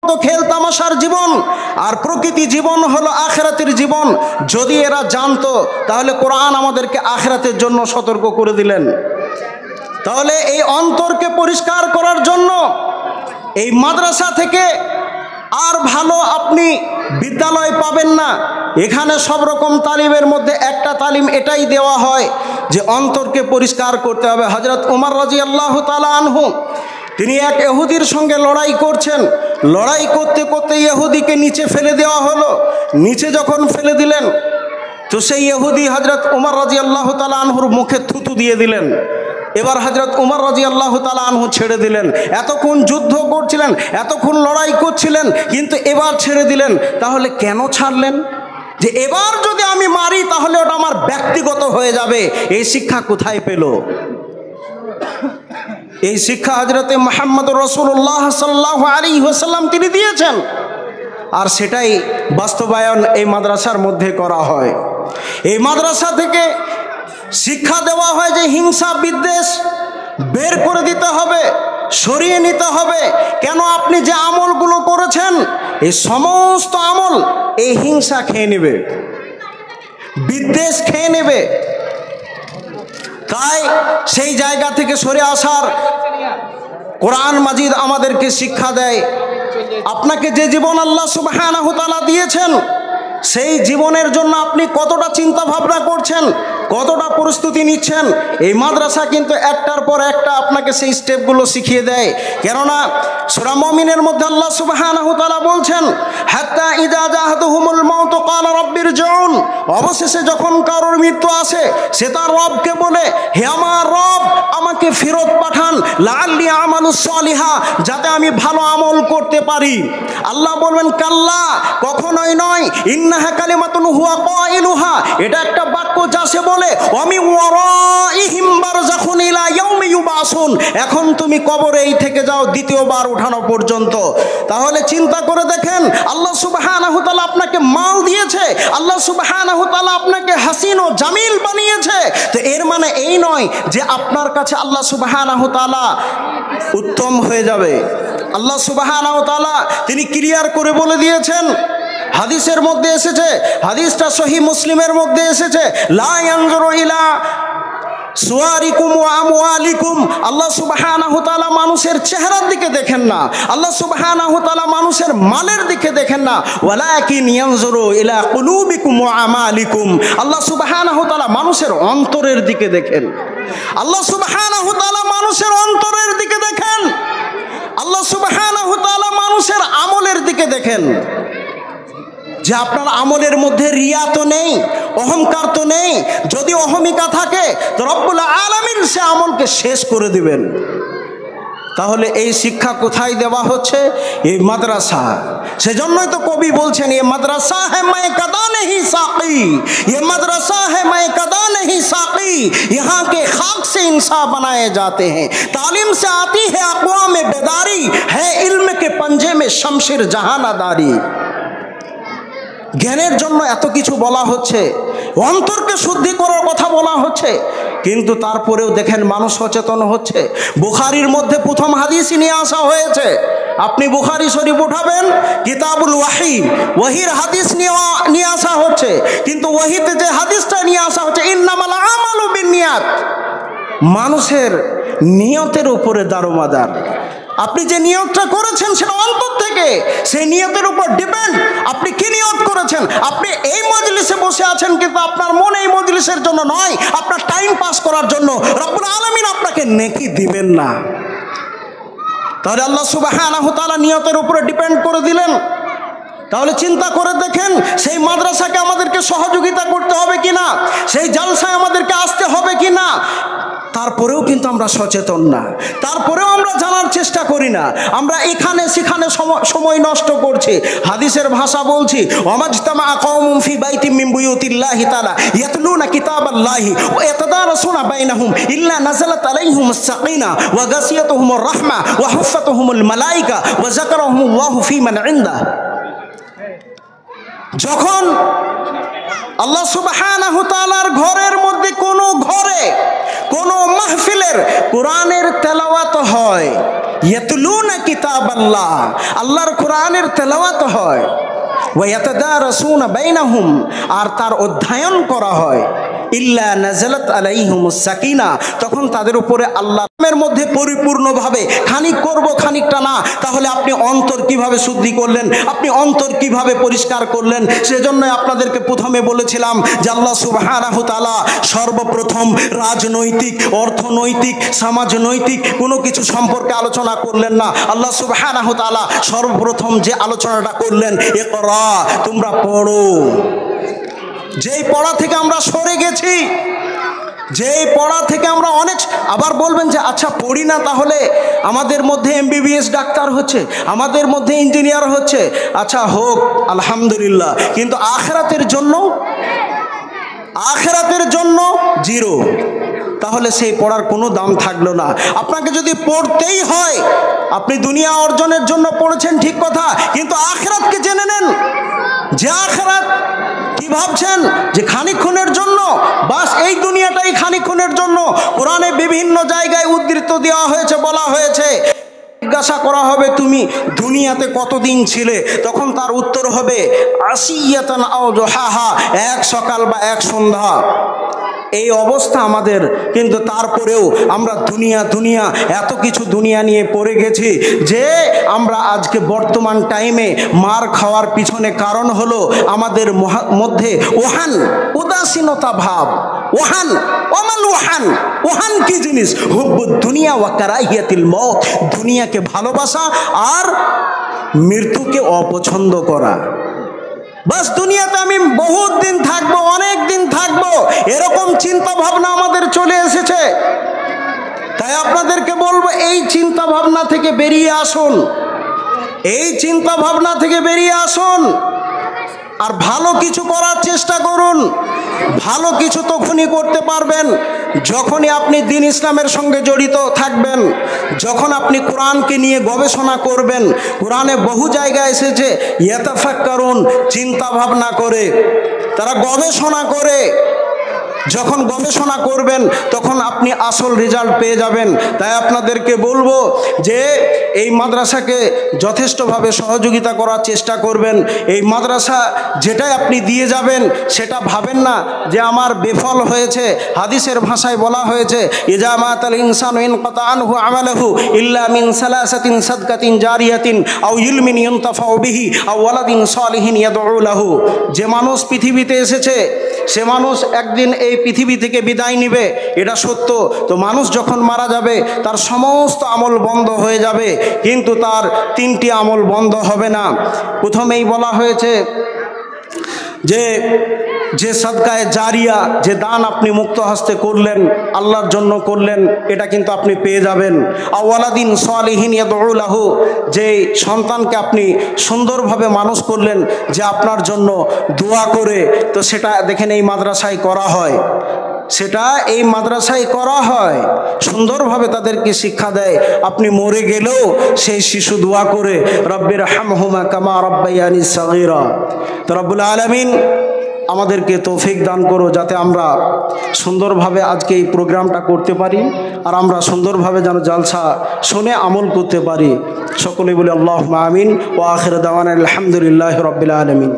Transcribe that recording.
তো খেল তামাশার জীবন, আর প্রকৃতি জীবন হলো আখিরাতের জীবন। যদি এরা জানতো তাহলে কোরআন আমাদেরকে আখিরাতের জন্য সতর্ক করে দিলেন। তাহলে এই অন্তরকে পরিষ্কার করার জন্য এই মাদ্রাসা থেকে আর ভালো আপনি বিদ্যালয় পাবেন না। এখানে সব রকম তালিমের মধ্যে একটা তালিম এটাই দেওয়া হয় যে অন্তরকে পরিষ্কার করতে হবে। হযরত ওমর রাদিয়াল্লাহু তাআলা আনহু তিনি এক ইহুদির সঙ্গে লড়াই করছেন। লড়াই করতে করতে ইহুদিকে নিচে ফেলে দেওয়া হলো। নিচে যখন ফেলে দিলেন তো সেই ইহুদি হযরত ওমর রাদিয়াল্লাহু তাআলা আনহুর মুখে থুতু দিয়ে দিলেন। এবার হযরত ওমর রাদিয়াল্লাহু তাআলা আনহু ছেড়ে দিলেন। এতক্ষণ যুদ্ধ করছিলেন, এতক্ষণ লড়াই করছিলেন, কিন্তু এবার ছেড়ে দিলেন। তাহলে কেন ছাড়লেন? যে এবার যদি আমি মারি তাহলে ওটা আমার ব্যক্তিগত হয়ে যাবে। এই শিক্ষা কোথায় পেল? এই শিক্ষা হযরতে মুহাম্মদুর রাসূলুল্লাহ সাল্লাল্লাহু আলাইহি ওয়াসাল্লাম তিনি দিয়েছেন, আর সেটাই বাস্তবায়ন এই মাদ্রাসার মধ্যে করা হয়। এই মাদ্রাসা থেকে শিক্ষা দেওয়া হয় যে হিংসা বিদ্বেষ বের করে দিতে হবে, সরিয়ে নিতে হবে। কেন? আপনি যে আমলগুলো করেছেন এই সমস্ত আমল এই হিংসা খেয়ে নেবে, বিদ্বেষ খেয়ে নেবে। তাই সেই জায়গা থেকে সরে আসার কোরআন মাজিদ আমাদেরকে শিক্ষা দেয়। আপনাকে যে জীবন আল্লাহ সুবহানাহু ওয়া তাআলা দিয়েছেন সেই জীবনের জন্য আপনি কতটা চিন্তা ভাবনা করছেন, কতটা প্রস্তুতি নিচ্ছেন। এই মাদ্রাসা কিন্তু একটার পর একটা আপনাকে সেই স্টেপগুলো শিখিয়ে দেয়। কেননা সূরা মুমিনের মধ্যে আল্লাহ সুবহানাহু ওয়া তাআলা বলছেন, হাত্তা ইযা জাহাদুহুমুল মাউত ক্বালা রাব্বিরজিউন, অবশেষে যখন কারোর মৃত্যু আসে সে তার রবকে বলে, হে আমার রব আমাকে ফেরত পাঠান, লাআল্লি আমালুস সলিহা, যাতে আমি ভালো আমল করতে পারি। আল্লাহ বলবেন, কাল্লা, কখনোই নয়, ইন্নাহা কালিমাতুন হুয়া কাইলুহা, এটা একটা বাক্য যা সে বলে, ওয়ামি ওয়ারাইহিম বারযাখুন ইলা ইয়াউমি ইউবাসুন, এখন তুমি কবরেই থেকে যাও দ্বিতীয়বার উঠানো পর্যন্ত। তাহলে চিন্তা করে দেখেন, আল্লাহ সুবহানাহু ওয়া তাআলা আপনাকে মাল দিয়েছে, আল্লাহ সুবহানাহু ওয়া তাআলা আপনাকে হাসিন ও জামিল বানিয়েছে। তো এর মানে এই নয় যে আপনার কাছে আল্লাহ সুবহানাহু ওয়া তাআলা উত্তম হয়ে যাবে। আল্লাহ সুবহানাহু ওয়া তাআলা তিনি ক্লিয়ার করে বলে দিয়েছেন, হাদিসের মধ্যে এসেছে, হাদিসটা সহিহ মুসলিমের মধ্যে এসেছে, লা ইয়ানজুরু ইলা সুয়ারিকুম ওয়া আমওয়ালিকুম, আল্লাহ সুবহানাহু ওয়া তাআলা মানুষের চেহারার দিকে দেখেন না, আল্লাহ সুবহানাহু ওয়া তাআলা মানুষের মালের দিকে দেখেন না, ওয়ালাকিন ইয়ানজুরু ইলা কুলুবিকুম ওয়া আমালিকুম, আল্লাহ সুবহানাহু ওয়া তাআলা মানুষের অন্তরের দিকে দেখেন। আল্লাহ সুবহানাহু ওয়া তাআলা মানুষের অন্তরের দিকে দেখেন, আল্লাহ সুবহানাহু ওয়া তাআলা মানুষের আমলের দিকে দেখেন। যে আপনার আমলের মধ্যে রিয়া তো নেই, অহংকার তো নেই। যদি অহমিকা থাকে তো রব্বুল আলামিন সে আমলকে শেষ করে দিবেন। তাহলে এই শিক্ষা কোথায় দেওয়া হচ্ছে? এই মাদ্রাসা। সেজন্যই তো কবি বলছেন, ये मदरसा है मैं कदा नहीं साकी, ये मदरसा है मैं कदा नहीं साकी, यहाँ के खाक से इंसान बनाए जाते हैं, तालीम से आती है अक़वाम में बेदारी, है इल्म के पंजे में शमशिर जहानादारी। জ্ঞানের জন্য এত কিছু বলা হচ্ছে, অন্তরকে শুদ্ধি করার কথা বলা হচ্ছে, কিন্তু তারপরেও দেখেন মানুষ সচেতন হচ্ছে। বুখারীর মধ্যে প্রথম হাদিসই নিয়ে আসা হয়েছে। আপনি বুখারী শরীফ উঠাবেন, কিতাবুল ওয়াহি, ওয়াহির হাদিস নিয়ে আসা হচ্ছে, কিন্তু ওয়াহিতে যে হাদিসটা নিয়ে আসা হচ্ছে, ইন্নামাল আমালু বিন্নিয়াত, মানুষের নিয়তের উপরে দারোমদার। আপনি যে নিয়তটা করেছেন সেটা অন্তর থেকে, সেই নিয়তের উপর ডিপেন্ড আপনি কি নিয়ত করেছেন। আপনি এই মজলিসে বসে আছেন কিন্তু আপনার মন এই মজলিসের জন্য নয়, আপনার টাইম পাস করার জন্য, রব্বুল আলামিন আপনাকে নেকি দিবেন না। তাহলে আল্লাহ সুবহানাহু ওয়া তাআলা নিয়তের উপরে ডিপেন্ড করে দিলেন। তাহলে চিন্তা করে দেখেন, সেই মাদ্রাসাকে আমাদেরকে সহযোগিতা করতে হবে কিনা, সেই জালসায় আমাদেরকে আসতে হবে কিনা। তারপরেও কিন্তু আমরা সচেতন না, তারপরেও আমরা জানার চেষ্টা করি না, আমরা এখানে সেখানে সময় নষ্ট করছি। হাদিসের ভাষা বলছি, ওয়ামাজতামা কওমুন ফি বাইতিম মিন বুয়ুতিল্লাহি তাআলা ইয়াতলুনা কিতাবাল্লাহি ওয়া ইয়াতাদারাসুনা বাইনাহুম ইল্লা নাযালাত আলাইহিমুস সাকিনা ওয়া গাসিয়াতুহুমুর রাহমা ওয়া হুফফাতুহুমুল মালায়েকা ওয়া যাকারাহুমুল্লাহু ফি মান ইনদা। যখন আল্লাহ সুবহানাহু ওয়া তাআলার ঘরের মধ্যে কোনো ঘরে কোনো মাহফিলের কোরআনের তেলাওয়াত হয়, ইয়াতলুনা কিতাবাল্লাহ, আল্লাহর কোরআনের তেলাওয়াত হয়, ওয়া ইয়াতাদারাসুনা বাইনাহুম, আর তার অধ্যয়ন করা হয়, ইল্লা নাযালাত আলাইহিমুস সাকিনা, তখন তাদের উপরে আল্লাহর মধ্যে পরিপূর্ণভাবে, খানিক করব খানিকটা না, তাহলে আপনি অন্তর কিভাবে শুদ্ধি করলেন, আপনি অন্তর কিভাবে পরিষ্কার করলেন? সেজন্য আপনাদেরকে প্রথমে বলেছিলাম যে আল্লাহ সুবহানাহু তাআলা সর্বপ্রথম রাজনৈতিক, অর্থনৈতিক, সমাজনৈতিক কোনো কিছু সম্পর্কে আলোচনা করলেন না। আল্লাহ সুবহানাহু তাআলা সর্বপ্রথম যে আলোচনাটা করলেন, ইকরা, তোমরা পড়ো। যেই পড়া থেকে আমরা সরে গেছি, যেই পড়া থেকে আমরা অনেক, আবার বলবেন যে আচ্ছা পড়ি না, তাহলে আমাদের মধ্যে এমবিবিএস ডাক্তার হচ্ছে, আমাদের মধ্যে ইঞ্জিনিয়ার হচ্ছে, আচ্ছা হোক, আলহামদুলিল্লাহ, কিন্তু আখিরাতের জন্য জিরো, তাহলে সেই পড়ার কোনো দাম থাকলো না। আপনাকে যদি পড়তেই হয়, আপনি দুনিয়া অর্জনের জন্য পড়েছেন ঠিক কথা, কিন্তু আখিরাতকে জেনে নেন। যে আখিরাত, কি ভাবছেন যে খানিকক্ষণের জন্য, বাস এই দুনিয়াটাই খানিকক্ষণের জন্য? কোরআনে বিভিন্ন জায়গায় উদ্ধৃত দেওয়া হয়েছে, বলা হয়েছে, জিজ্ঞাসা করা হবে তুমি দুনিয়াতে কতদিন ছিলে, তখন তার উত্তর হবে আসিয়াতান আও দুহাহা, এক সকাল বা এক সন্ধ্যা। এই অবস্থা আমাদের, কিন্তু তারপরেও আমরা দুনিয়া এত কিছু দুনিয়া নিয়ে পড়ে গেছি যে আমরা আজকে বর্তমান টাইমে মার খাওয়ার পিছনে কারণ হলো আমাদের মধ্যে ওহান, উদাসীনতা ভাব। ওহান, ওমাল ওহান, ওহান কি জিনিস? হুব্বুদ দুনিয়া ওয়া কারাহিয়াতিল মউত, দুনিয়াকে ভালোবাসা আর মৃত্যুকে অপছন্দ করা। বাস দুনিয়াতে আমি বহুত দিন থাকবো, অনেক দিন থাকবো, এরকম চিন্তা ভাবনা আমাদের চলে এসেছে। তাই আপনাদেরকে বলবো, এই চিন্তা ভাবনা থেকে বেরিয়ে আসুন, এই চিন্তা ভাবনা থেকে বেরিয়ে আসুন, আর ভালো কিছু করার চেষ্টা করুন। ভালো কিছু তখনই করতে পারবেন যখনই আপনি দ্বীন ইসলামের সঙ্গে জড়িত থাকবেন, যখন আপনি কোরআনকে নিয়ে গবেষণা করবেন। কোরআনে বহু জায়গায় এসেছে ইয়াতাফাক্কারুন, চিন্তা ভাবনা করে, তারা গবেষণা করে। যখন গবেষণা করবেন তখন আপনি আসল রেজাল্ট পেয়ে যাবেন। তাই আপনাদেরকে বলবো যে এই মাদ্রাসাকে যথেষ্টভাবে সহযোগিতা করার চেষ্টা করবেন। এই মাদ্রাসা যেটাই আপনি দিয়ে যাবেন সেটা ভাবেন না যে আমার বেফল হয়েছে। হাদিসের ভাষায় বলা হয়েছে ইজা মাতাল ইনসানু ইনকাতা আনহু আমালুহু ইল্লা মিন সালাসাতিন সাদকাতিন জারিয়াতিন আও ইলমিন ইনতাফাউ বিহি আও ওয়ালাদিন সালিহিন ইয়াদউ লাহু। যে মানুষ পৃথিবীতে এসেছে সে মানুষ একদিন এই পৃথিবী থেকে বিদায় নেবে, এটা সত্য। তো মানুষ যখন মারা যাবে তার সমস্ত আমল বন্ধ হয়ে যাবে, কিন্তু তার তিনটি আমল বন্ধ হবে না। প্রথমেই বলা হয়েছে যে সাদকায়ে জারিয়া, যে দান আপনি মুক্ত হস্তে করলেন, আল্লাহর জন্য করলেন, এটা কিন্তু আপনি পেয়ে যাবেন। আওয়ালাদিন সালিহিন ইয়াদউ লাহু, যে সন্তানকে আপনি সুন্দরভাবে মানুষ করলেন, যে আপনার জন্য দোয়া করে, তো সেটা দেখেন এই মাদ্রাসায় করা হয়, সেটা এই মাদ্রাসায় করা হয়, সুন্দরভাবে তাদেরকে শিক্ষা দেয়। আপনি মরে গেলেও সেই শিশু দোয়া করে রব্বির হামহুমা কামা রাব্বায়ানি সাগীরা। তো রব্বুল আলামিন আমাদেরকে তৌফিক দান করো যাতে আমরা সুন্দরভাবে আজকে এই প্রোগ্রামটা করতে পারি, আর আমরা সুন্দরভাবে যেন জালসা শুনে আমল করতে পারি। সকলে বলে আল্লাহুম্মা আমিন ওয়া আখিরু দাওয়ানা আলহামদুলিল্লাহি রাব্বিল আলামিন।